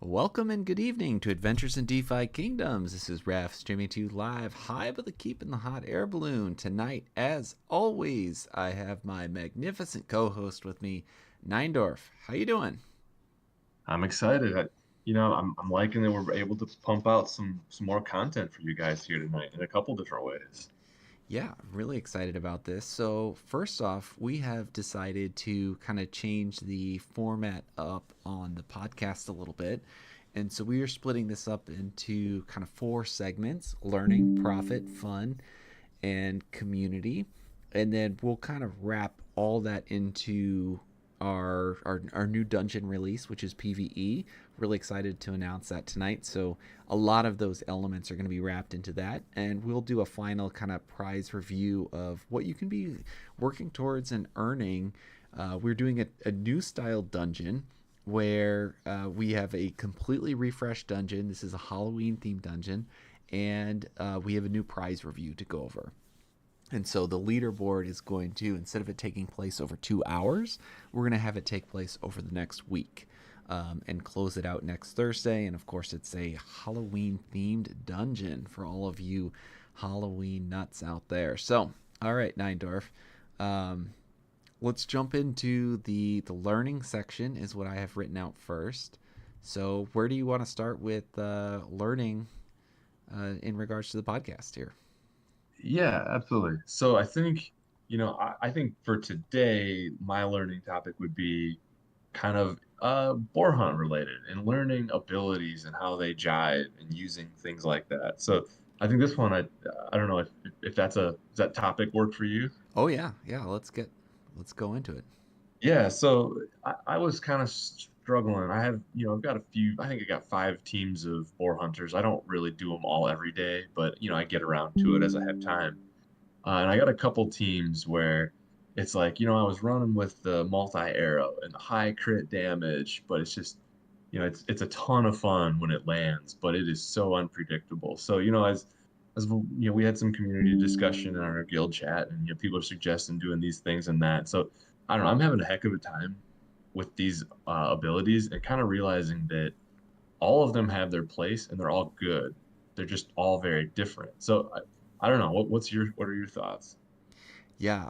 Welcome and good evening to Adventures in DeFi Kingdoms. This is Raph streaming to you live high above the keep in the hot air balloon. Tonight, as always, I have my magnificent co-host with me, Neindorf. How you doing? I'm excited. I'm liking that we're able to pump out some more content for you guys here tonight in a couple different ways. Yeah, I'm really excited about this. So, first off, we have decided to kind of change the format up on the podcast a little bit. And so we are splitting this up into kind of four segments: learning, profit, fun, and community. And then we'll kind of wrap all that into our new dungeon release, which is PvE. Really excited to announce that tonight. So a lot of those elements are going to be wrapped into that, and we'll do a final kind of prize review of what you can be working towards and earning. We're doing a new style dungeon where we have a completely refreshed dungeon. This is a Halloween themed dungeon, and we have a new prize review to go over. And so the leaderboard is going to, instead of it taking place over 2 hours, we're going to have it take place over the next week and close it out next Thursday. And of course, it's a Halloween themed dungeon for all of you Halloween nuts out there. So, all right, Neindorf, um, let's jump into the learning section, is what I have written out first. So, where do you want to start with learning in regards to the podcast here? Yeah, absolutely. So I think for today, my learning topic would be kind of boar hunt related and learning abilities and how they jive and using things like that. So I think this one, I don't know if does that topic work for you? Oh yeah, yeah. Let's go into it. Yeah, so I was kind of struggling. I've got a few, I think I got 5 teams of boar hunters. I don't really do them all every day, but I get around to it as I have time. And I got a couple teams where it's like, I was running with the multi-arrow and the high crit damage, but it's just, it's a ton of fun when it lands, but it is so unpredictable. So, we had some community discussion in our guild chat, and people are suggesting doing these things and that. So I don't know, I'm having a heck of a time with these abilities and kind of realizing that all of them have their place and they're all good. They're just all very different. So I don't know. What are your thoughts? Yeah,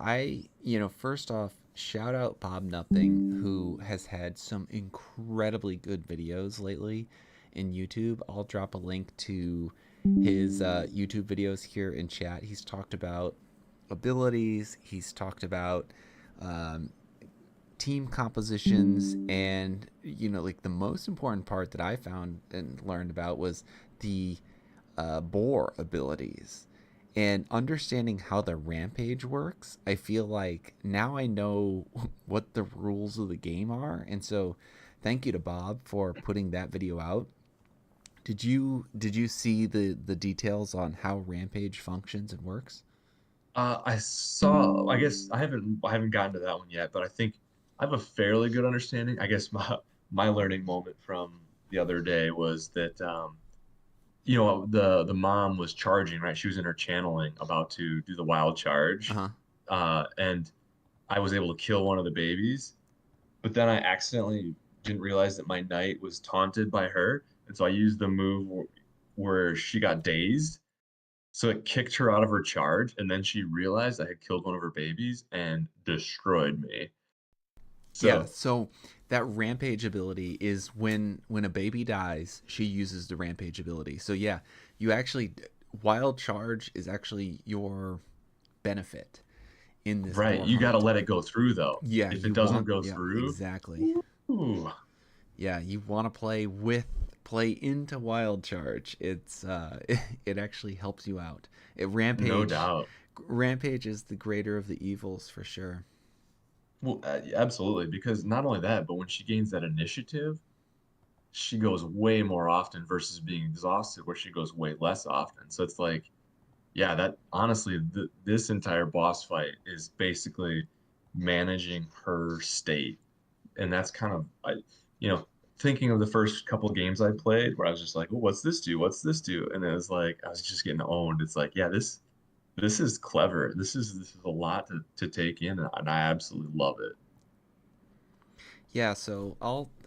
first off, shout out Bob Nothing, who has had some incredibly good videos lately in YouTube. I'll drop a link to his YouTube videos here in chat. He's talked about abilities. He's talked about um, team compositions, and like the most important part that I found and learned about was the boar abilities and understanding how the rampage works. I feel like now I know what the rules of the game are, and so thank you to Bob for putting that video out. Did you see the details on how rampage functions and works? I saw. I guess I haven't gotten to that one yet, but I think I have a fairly good understanding. I guess my learning moment from the other day was that the mom was charging, right? She was in her channeling about to do the wild charge, Uh-huh. and I was able to kill one of the babies, but then I accidentally didn't realize that my knight was taunted by her, and so I used the move where she got dazed. So it kicked her out of her charge, and then she realized I had killed one of her babies and destroyed me. Yeah, So, so that rampage ability is when a baby dies, she uses the rampage ability. So yeah, you actually wild charge is actually your benefit in this right, boar you got to hunt. let it go through though. Yeah, If it you doesn't want, go yeah, through, exactly. ooh, Yeah, you want to play into wild charge. It actually helps you out. It no rampage doubt. rampage is the greater of the evils for sure. Well, absolutely, because not only that, but when she gains that initiative, she goes way more often versus being exhausted, where she goes way less often. So it's like, yeah, that honestly, this entire boss fight is basically managing her state, and that's kind of you know, thinking of the first couple of games I played, where I was just like, oh, what's this do? What's this do? And it was like I was just getting owned. It's like, yeah, this is clever. This is a lot to take in, and I absolutely love it. Yeah, so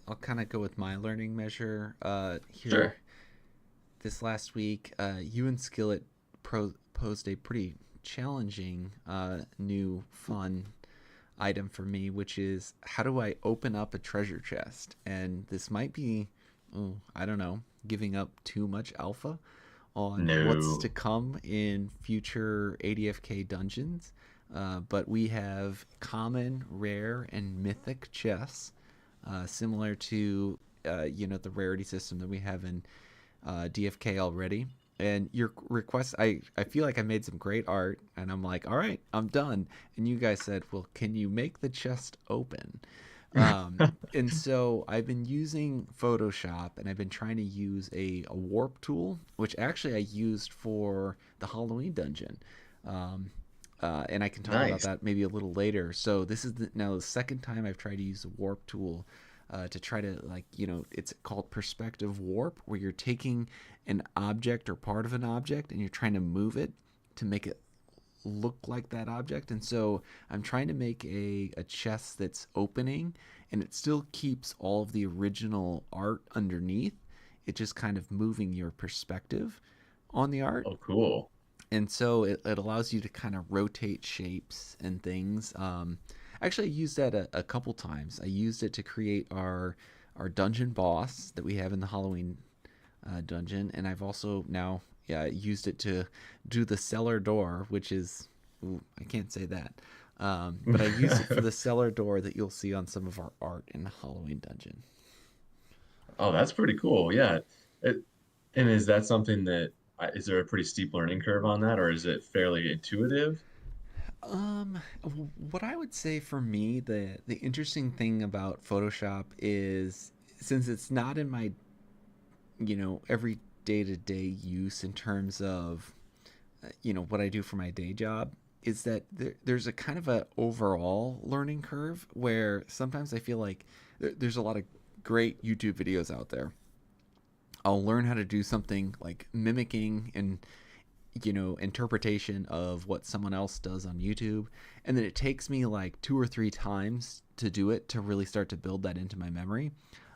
I'll kind of go with my learning measure here. Sure. This last week, you and Skillet posed a pretty challenging new fun item for me, which is how do I open up a treasure chest? And this might be, oh, I don't know, giving up too much alpha on what's to No. come in future ADFK dungeons. But we have common, rare, and mythic chests, similar to the rarity system that we have in DFK already. And your request, I feel like I made some great art, and I'm like, all right, I'm done. And you guys said, well, can you make the chest open? And so I've been using Photoshop, and I've been trying to use a warp tool, which actually I used for the Halloween dungeon. Um, and I can talk about Nice. that maybe a little later. So this is now the second time I've tried to use a warp tool to try to, like, it's called perspective warp, where you're taking an object or part of an object and you're trying to move it to make it look like that object. And so I'm trying to make a chest that's opening, and it still keeps all of the original art underneath. It just kind of moving your perspective on the art. Oh, cool. And so it allows you to kind of rotate shapes and things. Actually, I used that a couple times. I used it to create our dungeon boss that we have in the Halloween dungeon, and I've also now, yeah, used it to do the cellar door, which is, ooh, I can't say that, but I used it for the cellar door that you'll see on some of our art in the Halloween dungeon. Oh, that's pretty cool. Yeah. It, and is that something that is there a pretty steep learning curve on that, or is it fairly intuitive? Um, what I would say for me, the interesting thing about Photoshop is, since it's not in my every day to day use in terms of what I do for my day job, is that there's a kind of a overall learning curve where sometimes I feel like there's a lot of great YouTube videos out there. I'll learn how to do something like mimicking and interpretation of what someone else does on YouTube, and then it takes me like two or three times to do it to really start to build that into my memory.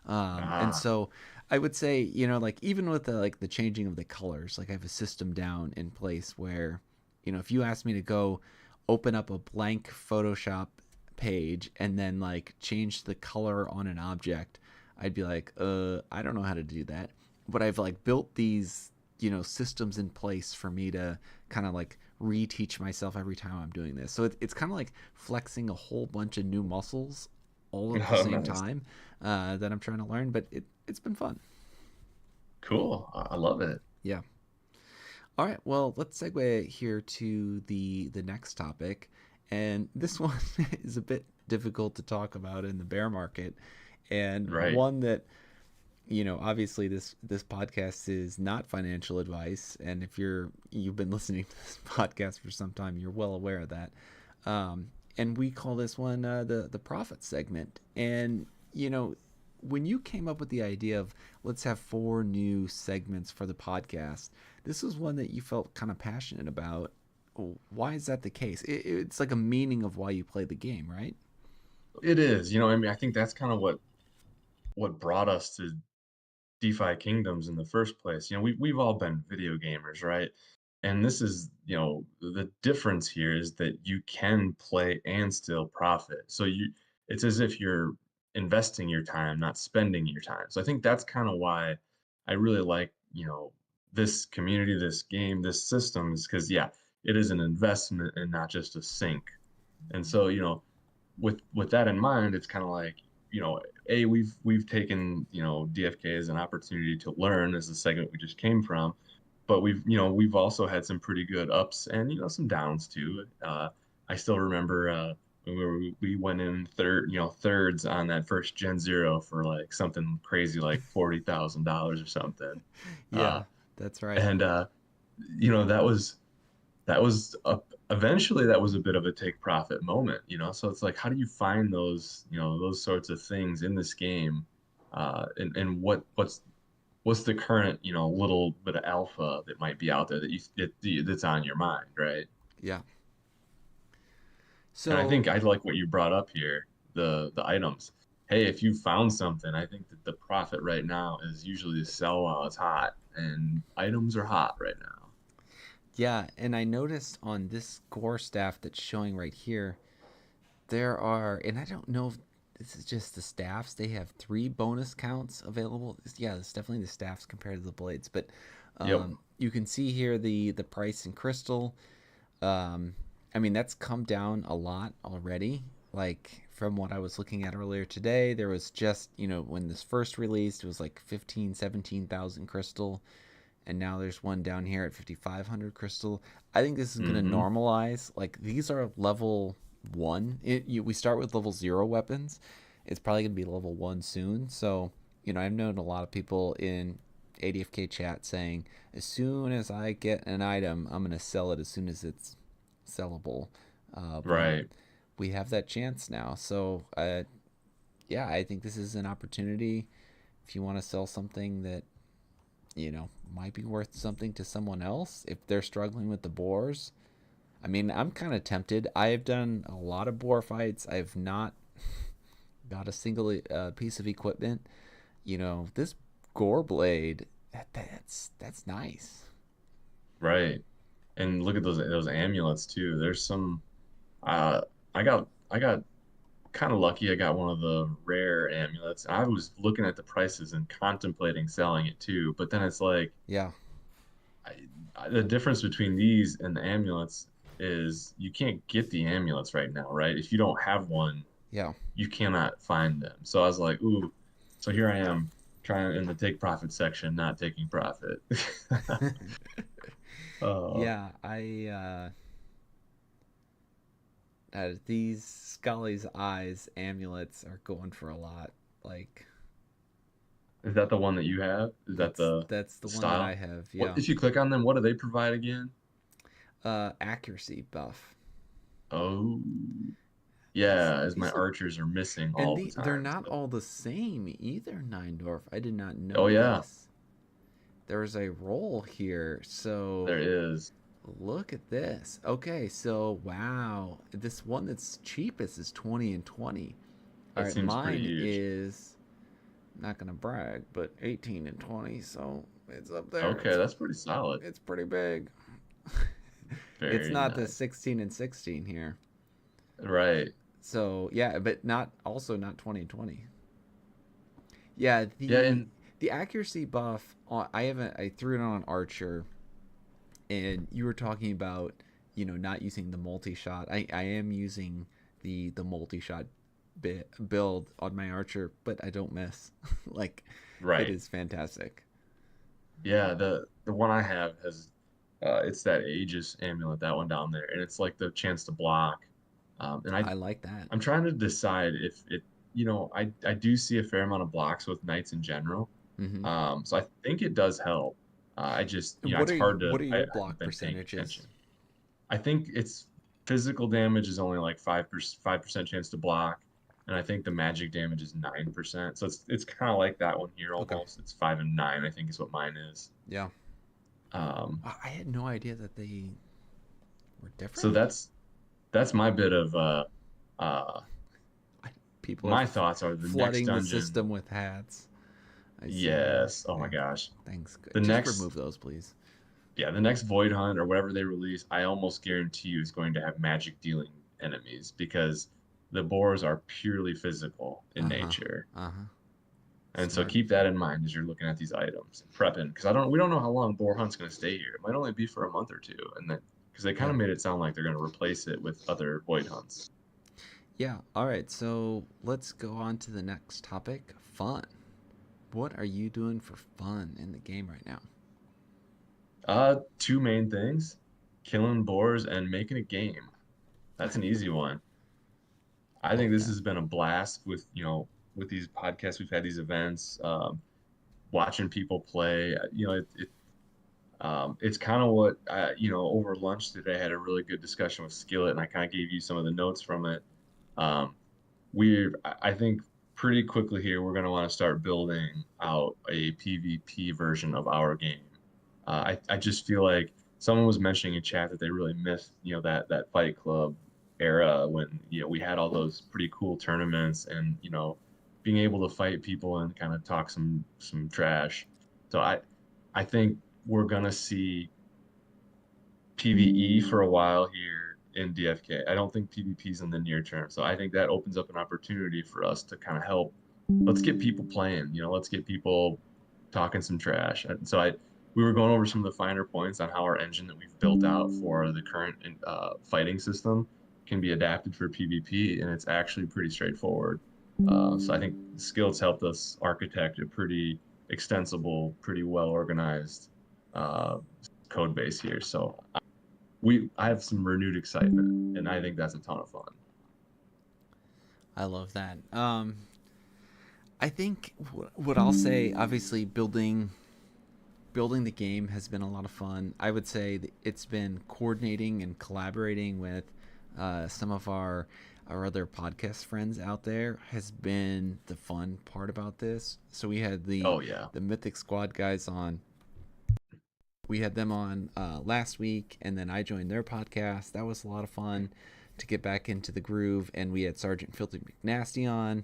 And Ah, so I would say, like, even with the changing of the colors, like I have a system down in place where, if you ask me to go open up a blank Photoshop page and then like change the color on an object, I'd be like, I don't know how to do that. But I've like built these, systems in place for me to kind of like reteach myself every time I'm doing this. So it's kind of like flexing a whole bunch of new muscles all at the oh, same nice. time that I'm trying to learn. But it's been fun. Cool. I love it. Yeah. All right. Well, let's segue here to the next topic, and this one is a bit difficult to talk about in the bear market, and Right. one that, obviously this podcast is not financial advice, and if you've been listening to this podcast for some time, you're well aware of that. And we call this one the profit segment. And when you came up with the idea of let's have four new segments for the podcast, this was one that you felt kind of passionate about. Why is that the case? It's like a meaning of why you play the game, right? It is. I mean, I think that's kind of what brought us to DeFi Kingdoms in the first place. We've all been video gamers, right? And this is, the difference here is that you can play and still profit. So it's as if you're investing your time, not spending your time. So I think that's kind of why I really like, this community, this game, this system is because, yeah, it is an investment and not just a sink. And so, with that in mind, it's kind of like, we've taken, DFK as an opportunity to learn as the segment we just came from, but we've also had some pretty good ups and some downs too. I still remember when we went in thirds on that first Gen Zero for like something crazy like $40,000 or something. Yeah, Uh, that's right. and that was eventually that was a bit of a take profit moment, so it's like how do you find those sorts of things in this game, and what's the current little bit of alpha that might be out there that's on your mind, right? Yeah. And I So think I like what you brought up here, the items. hey, if you found something, I think that the profit right now is usually to sell while it's hot, and items are hot right now. Yeah, and I noticed on this core staff that's showing right here, there are, and I don't know if this is just the staffs. They have 3 bonus counts available. Yeah, it's definitely the staffs compared to the blades. But Yep. you can see here the price in crystal. Um, I mean, that's come down a lot already. Like from what I was looking at earlier today, there was just, when this first released, it was like 15, 17,000 crystal. And now there's one down here at 5,500 crystal. I think this is going to Mm-hmm. normalize. Like these are level one. We start with level 0 weapons. It's probably going to be level 1 soon. So, I've known a lot of people in ADFK chat saying, as soon as I get an item, I'm going to sell it as soon as it's sellable. But Right. we have that chance now. So, yeah, I think this is an opportunity if you want to sell something that might be worth something to someone else if they're struggling with the boars. I mean, I'm kind of tempted. I've done a lot of boar fights. I've not got a single piece of equipment. This gore blade, that's nice. Right. And look at those amulets too. There's some uh I got kind of lucky. I got one of the rare amulets. I was looking at the prices and contemplating selling it too, but then it's like Yeah, the difference between these and the amulets is you can't get the amulets right now, right? If you don't have one, yeah, you cannot find them. So I was like, ooh, so here I am trying in the take profit section, not taking profit. uh, yeah. These Scully's eyes amulets are going for a lot. Like is that the one that you have? Is that that's the that's the one that I style? have. What Yeah, if you click on them? What do they provide again? accuracy buff. Oh, These yeah, as my these look. archers are missing And all the they're time. not So, all the same either, Neindorf. I did not oh know yeah, this. There's a roll here. So there is. look at this. Okay, so wow. This one that's cheapest is 20 and 20. All That right, seems pretty mine huge. is not going to brag, but 18 and 20. So it's up there. Okay, that's pretty solid. It's pretty big. It's Very not the nice. 16 and 16 here. Right. So yeah, but not 20 and 20. Yeah, Yeah, the and the accuracy buff. I threw it on Archer, and you were talking about not using the multi shot. I am using the multi shot build on my Archer, but I don't miss. Like it right. is fantastic. Yeah, the one I have has it's that Aegis amulet, that one down there, and it's like the chance to block. And I like that. I'm trying to decide if it, I do see a fair amount of blocks with knights in general. Hmm. So I think it does help. I just, it's hard to, What are I your haven't block been paying percentages? attention. I think it's physical damage is only like 5% chance to block, and I think the magic damage is 9%. So it's kind of like that one here Okay. almost. It's 5 and 9, I think is what mine is. Yeah. Um, I had no idea that they were so different. that's my bit of uh People are my thoughts are the next flooding the dungeon. system with hats. I see here. Yes. Oh my Okay. gosh. Thanks. The Just next remove those, please. yeah, the next Void Hunt or whatever they release, I almost guarantee you is going to have magic dealing enemies because the boars are purely physical in Uh huh. nature. Uh huh. And so Smart. keep that in mind as you're looking at these items and prepping because we don't know how long boar hunt's going to stay here. It might only be for a month or two, and then because they kind Yeah. of made it sound like they're going to replace it with other void hunts. Yeah. All right. So let's go on to the next topic, fun. What are you doing for fun in the game right now? Two main things: killing boars and making a game. That's an easy one. I think Love this that. has been a blast with with these podcasts. We've had these events, watching people play. It's kind of what over lunch today. I had a really good discussion with Skillet, and I kind of gave you some of the notes from it. Um, I think pretty quickly here we're going to want to start building out a PvP version of our game. I just feel like someone was mentioning in chat that they really missed that Fight Club era when we had all those pretty cool tournaments and being able to fight people and kind of talk some trash. So I think we're gonna see PvE for a while here in DFK. I don't think PvP's in the near term. So I think that opens up an opportunity for us to kind of help. Let's get people playing, let's get people talking some trash. And so we were going over some of the finer points on how our engine that we've built out for the current fighting system can be adapted for PvP, and it's actually pretty straightforward. So I think Skill's helped us architect a pretty extensible, pretty well organized uh, code base here. So I have some renewed excitement, and I think that's a ton of fun. I love that. I think what I'll say, obviously, building the game has been a lot of fun. I would say it's been coordinating and collaborating with some of our other podcast friends out there has been the fun part about this. So we had Oh yeah. the Mythic Squad guys on. We had them on last week, and then I joined their podcast. That was a lot of fun to get back into the groove. And we had Sergeant Filthy McNasty on,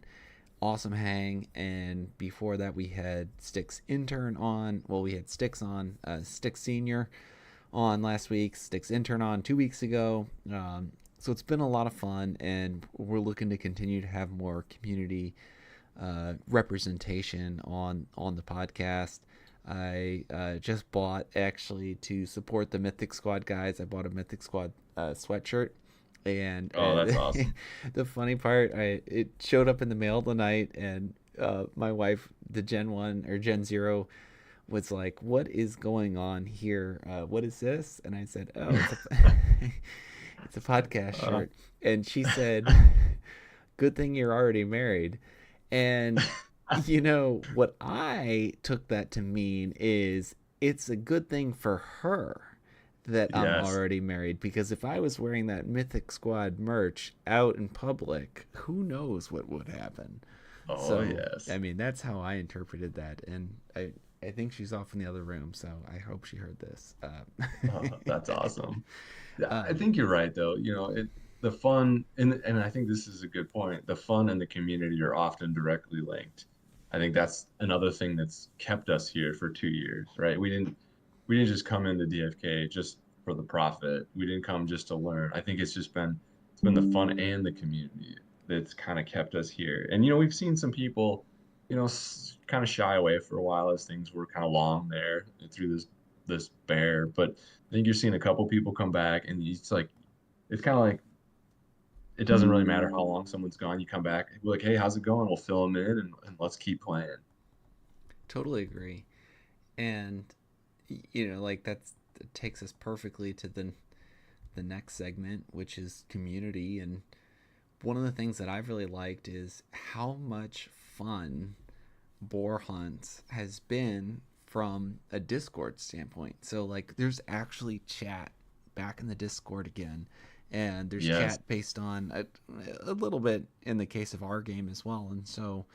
awesome hang. And before that, we had Sticks intern on. Well, we had Sticks on, Sticks senior on last week, Sticks intern on 2 weeks ago. So it's been a lot of fun, and we're looking to continue to have more community representation on the podcast. I just bought, actually, to support the Mythic Squad guys. I bought a Mythic Squad sweatshirt, and Oh, that's awesome. the funny part, it showed up in the mail tonight, and my wife, the Gen 1 or Gen 0, was like, "What is going on here? What is this?" And I said, "Oh, it's a podcast Uh, shirt." And she said, "Good thing you're already married." And what I took that to mean is it's a good thing for her that I'm yes. already married, because if I was wearing that Mythic Squad merch out in public, who knows what would happen. Oh So, I yes. mean, that's how I interpreted that, and I think she's off in the other room, so I hope she heard this. Oh, that's awesome. Yeah, I um, think you're right though. The fun and I think this is a good point. The fun and the community are often directly linked. I think that's another thing that's kept us here for 2 years, right? We didn't just come into DFK just for the profit. We didn't come just to learn. I think it's been the fun and the community that's kind of kept us here. And we've seen some people, kind of shy away for a while as things were kind of long there through this bear. But I think you're seeing a couple people come back, and it's kind of like it doesn't really matter how long someone's gone. You come back, we're like, hey, how's it going? We'll fill them in, and let's keep playing. totally agree. And like that takes us perfectly to the next segment, which is community. And one of the things that I've really liked is how much fun boar hunts has been from a Discord standpoint. So like there's actually chat back in the Discord again, and there's Yes. chat based on a little bit in the case of our game as well. And so,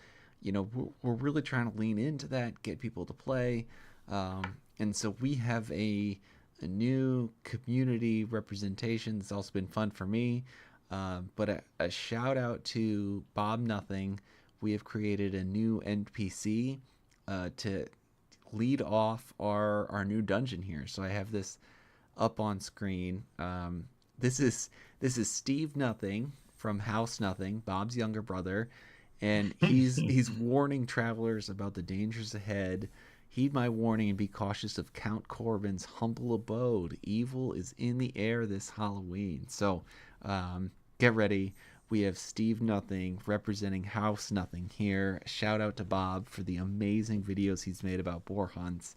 we're really trying to lean into that, get people to play. And so we have a new community representation that's also been fun for me. But a shout out to Bob Nothing. We have created a new NPC to lead off our new dungeon here. So I have this up on screen. This is this is Steve Nothing from House Nothing, Bob's younger brother, and he's warning travelers about the dangers ahead. Heed my warning and be cautious of Count Corbin's humble abode. Evil is in the air this Halloween. So, get ready. We have Steve Nothing representing House Nothing here. Shout out to Bob for the amazing videos he's made about boar hunts,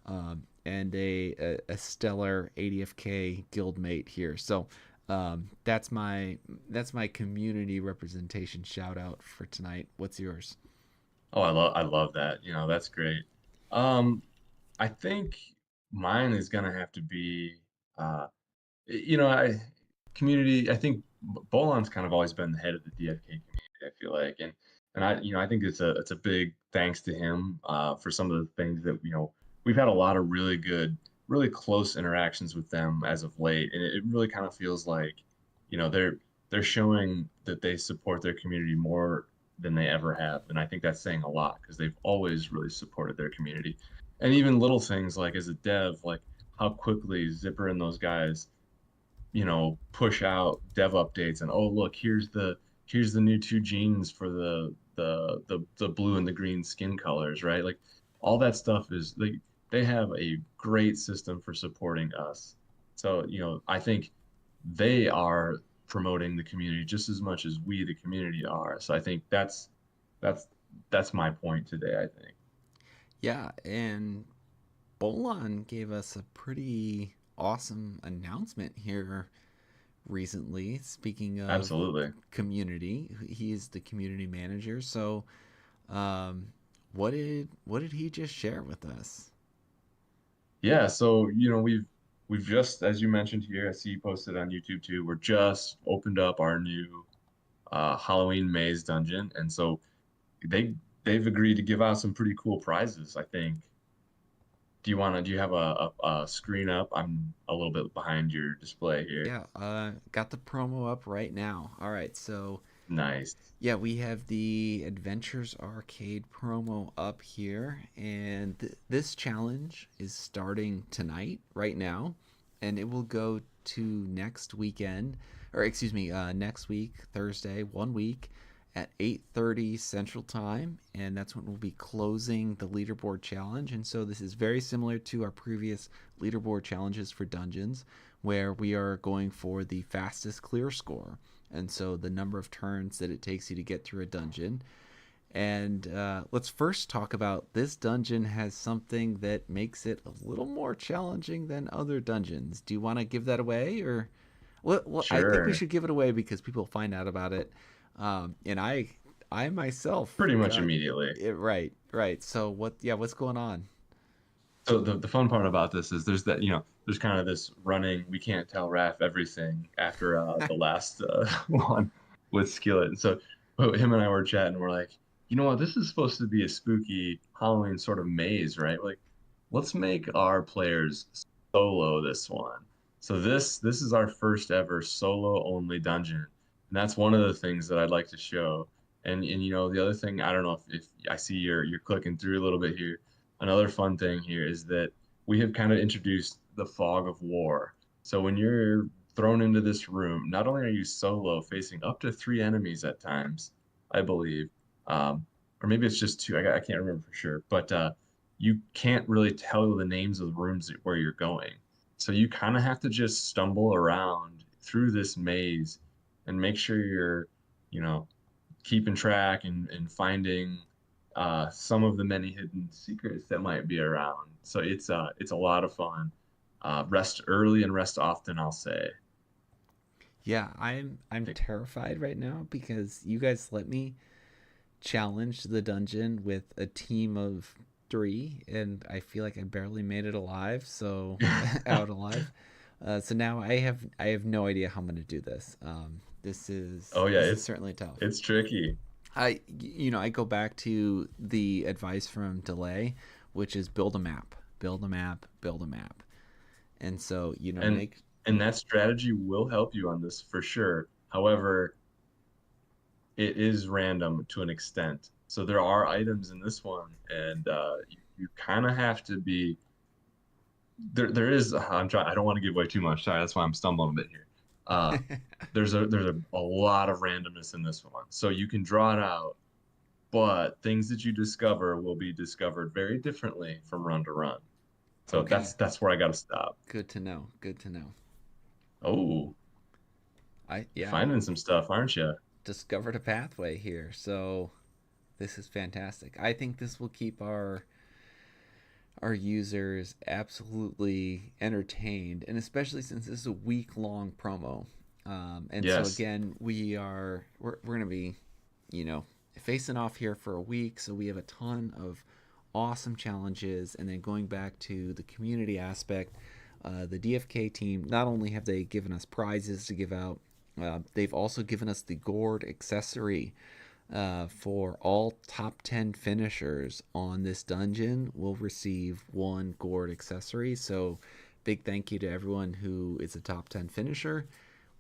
and a stellar ADFK guildmate here. So, that's my community representation shout out for tonight. What's yours? Oh, I love that. That's great. Um, I think mine is gonna have to be, uh, I community. I think Bolan's kind of always been the head of the DFK community. I feel like, and I think it's a big thanks to him for some of the things that we've had a lot of really good, really close interactions with them as of late, and it really kind of feels like they're showing that they support their community more. than they ever have. And I think that's saying a lot because they've always really supported their community. And even little things like as a dev, like how quickly Zipper and those guys, push out dev updates and oh look, here's the new two genes for the blue and the green skin colors, right? Like all that stuff is they have a great system for supporting us. So, I think they are promoting the community just as much as we, the community, are. So I think that's that's my point today, I think. Yeah, and Bolon gave us a pretty awesome announcement here recently. Speaking of Absolutely. community, he is the community manager. So, um, what did he just share with us? Yeah, so we've just, as you mentioned here, I see you posted on YouTube too. We're just opened up our new Halloween maze dungeon, and so they they've agreed to give out some pretty cool prizes, I think. Do you have a screen up? I'm a little bit behind your display here. Yeah, got the promo up right now. All right, so Nice. yeah, we have the Adventures Arcade promo up here, and this challenge is starting tonight, right now, and it will go to next weekend, or excuse me, next week, Thursday, 1 week at 8:30 Central Time, and that's when we'll be closing the leaderboard challenge. And so this is very similar to our previous leaderboard challenges for dungeons, where we are going for the fastest clear score, and so the number of turns that it takes you to get through a dungeon. And let's first talk about this dungeon has something that makes it a little more challenging than other dungeons. Do you want to give that away, or well, I think we Sure. should give it away because people find out about it. And I myself Pretty much got immediately. it right, right. So what? Yeah, what's going on? So the fun part about this is there's kind of this running, we can't tell Raph everything after the last one with Skillet. And so him and I were chatting, we're like, you know what, this is supposed to be a spooky Halloween sort of maze, right? Like, let's make our players solo this one. So this is our first ever solo only dungeon. And that's one of the things that I'd like to show. And the other thing, I don't know if I see you're clicking through a little bit here. Another fun thing here is that we have kind of introduced the fog of war. So when you're thrown into this room, not only are you solo facing up to three enemies at times, I believe, or maybe it's just two. I can't remember for sure, but you can't really tell the names of the rooms where you're going. So you kind of have to just stumble around through this maze and make sure you're, you know, keeping track and finding some of the many hidden secrets that might be around. So it's a lot of fun. Rest early and rest often, I'll say. Yeah, I'm Think- terrified right now because you guys let me challenge the dungeon with a team of three, and I feel like I barely made it alive. So out alive. So now I have no idea how I'm gonna do this. This is Oh yeah, this is certainly tough. it's tricky. I go back to the advice from Delay, which is build a map, build a map, build a map, and so And make. and that strategy will help you on this for sure. However, it is random to an extent. So there are items in this one, and you kind of have to be there. There is. I'm trying. I don't want to give away too much. Sorry, that's why I'm stumbling a bit here. Uh, there's a lot of randomness in this one, so you can draw it out, but things that you discover will be discovered very differently from run to run. So Okay, that's where I got to stop. good to know. Good to know. Oh, you're Yeah, finding some stuff, aren't you? discovered a pathway here. So this is fantastic. I think this will keep our users absolutely entertained, and especially since this is a week long promo. And so Yes. again, we're gonna be, you know, facing off here for a week. So we have a ton of awesome challenges, and then going back to the community aspect, the DFK team not only have they given us prizes to give out, they've also given us the gourd accessory for all top 10 finishers on this dungeon will receive one gourd accessory. So, big thank you to everyone who is a top 10 finisher.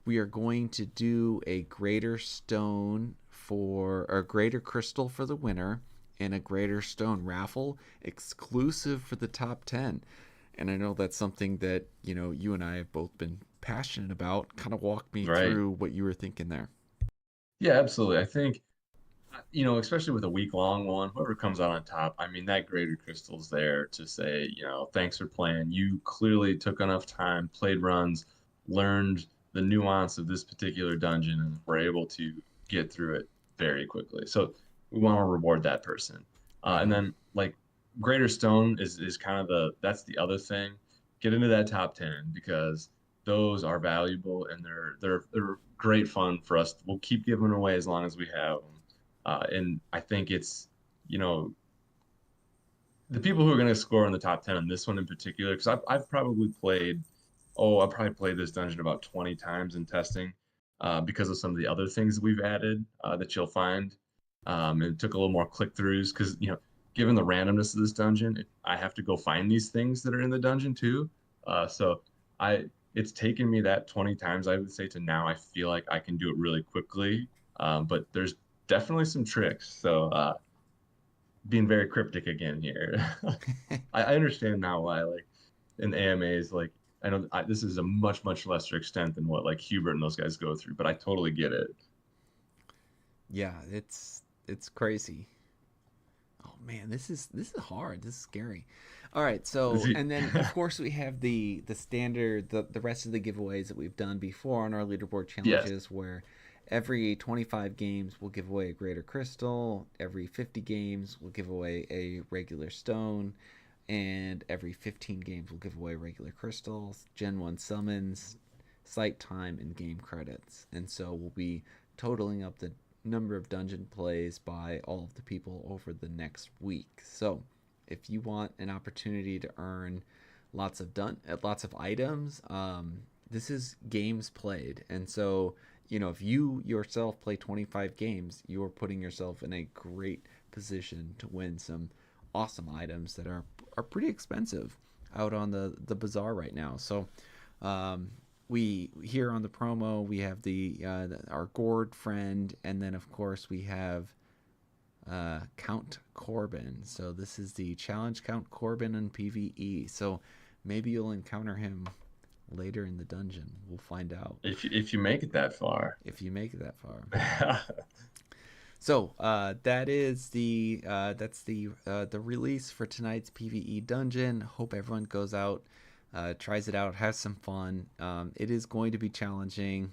We are going to do a greater stone for a greater crystal for the winner and a greater stone raffle exclusive for the top 10. And I know that's something that, you and I have both been passionate about. Kind of walk me Right. through what you were thinking there. Yeah, absolutely. I think, especially with a week long one, whoever comes out on top, I mean, that graded crystal's there to say, thanks for playing. You clearly took enough time, played runs, learned the nuance of this particular dungeon, and were able to get through it very quickly. So we want to reward that person. Right And on. then like Greater Stone is kind of that's the other thing. Get into that top 10 because those are valuable and they're great fun for us. We'll keep giving away as long as we have them. And I think it's, you know, the people who are going to score in the top 10 on this one in particular, because I've probably played, I've probably played this dungeon about 20 times in testing because of some of the other things that we've added that you'll find. And it took a little more click throughs because, given the randomness of this dungeon, I have to go find these things that are in the dungeon too. So I, it's taken me that 20 times, I would say, to now I feel like I can do it really quickly. But there's definitely some tricks. So, being very cryptic again here. I understand now why, like, in AMAs, like, I know this is a much, much lesser extent than what like Hubert and those guys go through, but I totally get it. Yeah, it's crazy. Oh man, this is hard. This is scary. All right, so See, and then of course we have the standard the rest of the giveaways that we've done before on our leaderboard yes, challenges where every 25 games we'll give away a greater crystal, every 50 games we'll give away a regular stone, and every 15 games we'll give away regular crystals, Gen 1 summons, site time, and game credits. And so we'll be totaling up the number of dungeon plays by all of the people over the next week. So if you want an opportunity to earn lots of items, this is games played. And so, if you yourself play 25 games, you're putting yourself in a great position to win some awesome items that are pretty expensive out on the bazaar right now. So um, we here on the promo we have our gourd friend, and then of course we have Count Corbin. So this is the challenge Count Corbin in PvE. So maybe you'll encounter him later in the dungeon. We'll find out if you make it that far. if you make it that far. So that's the release for tonight's PVE dungeon. Hope everyone goes out, tries it out, has some fun. It is going to be challenging,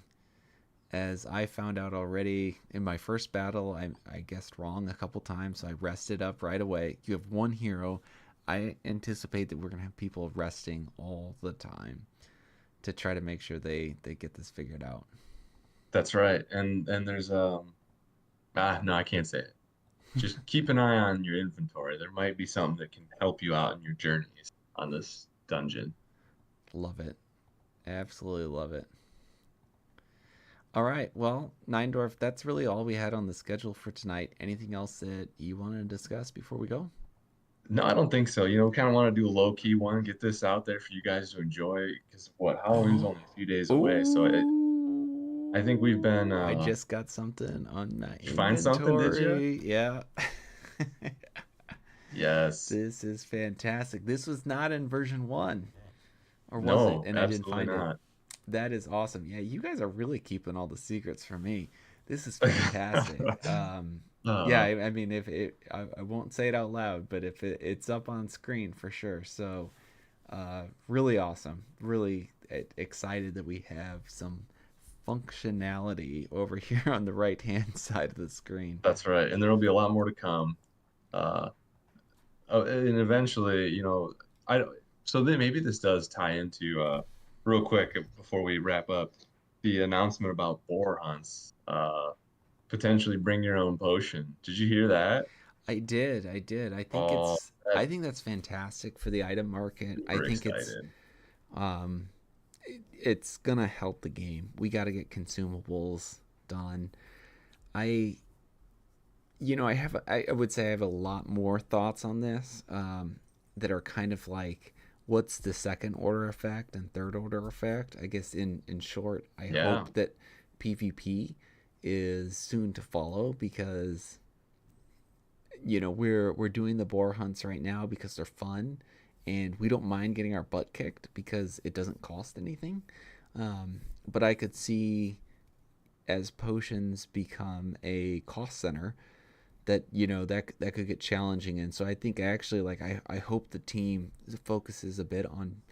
as I found out already in my first battle. I guessed wrong a couple times, so I rested up right away. You have one hero. I anticipate that we're gonna have people resting all the time to try to make sure they get this figured out. That's right. And there's no, I can't say it. Just keep an eye on your inventory. There might be something that can help you out in your journeys on this dungeon. Love it. Absolutely love it. All right. Well, Neindorf, that's really all we had on the schedule for tonight. Anything else that you want to discuss before we go? No, I don't think so. We kind of want to do a low key one, get this out there for you guys to enjoy. Because what, Halloween's only a few days away, so I think we've been. Oh, I just got something on my Did you find something? Did you? inventory. Yeah. Yes. This is fantastic. This was not in version 1, or was it? No, And I didn't absolutely find it. not. That is awesome. Yeah, you guys are really keeping all the secrets from me. This is fantastic. Yeah, Uh, I mean, if it, I won't say it out loud, but if it's up on screen for sure. So, really awesome. Really excited that we have some functionality over here on the right hand side of the screen. that's right. And there will be a lot more to come. Uh, and eventually, I so then maybe this does tie into real quick before we wrap up the announcement about boar hunts. Potentially bring your own potion. Did you hear that? I did. I did. Oh, I think that's fantastic for the item market. I super think excited. um, it's gonna help the game. We got to get consumables done. I, I would say I have a lot more thoughts on this that are kind of like, what's the second order effect and third order effect? I guess in short, I Yeah. hope that PvP is soon to follow because we're doing the boar hunts right now because they're fun, and we don't mind getting our butt kicked because it doesn't cost anything. But I could see as potions become a cost center that that could get challenging. And so I think actually, like, I hope the team focuses a bit on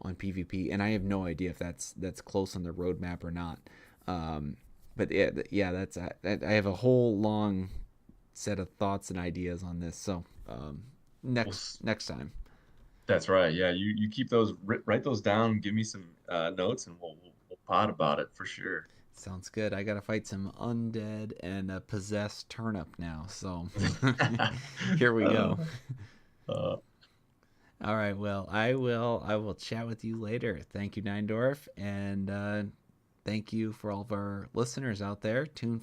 PvP, and I have no idea if that's close on the roadmap or not. Um, but yeah, I have a whole long set of thoughts and ideas on this. So Well, next time. that's right. Yeah, you keep those, write those down, give me some notes, and we'll pod about it for sure. Sounds good. I gotta fight some undead and a possessed turnip now. So here we uh, go. uh, All right. Well, I will chat with you later. Thank you, Neindorf, and thank you for all of our listeners out there. Tune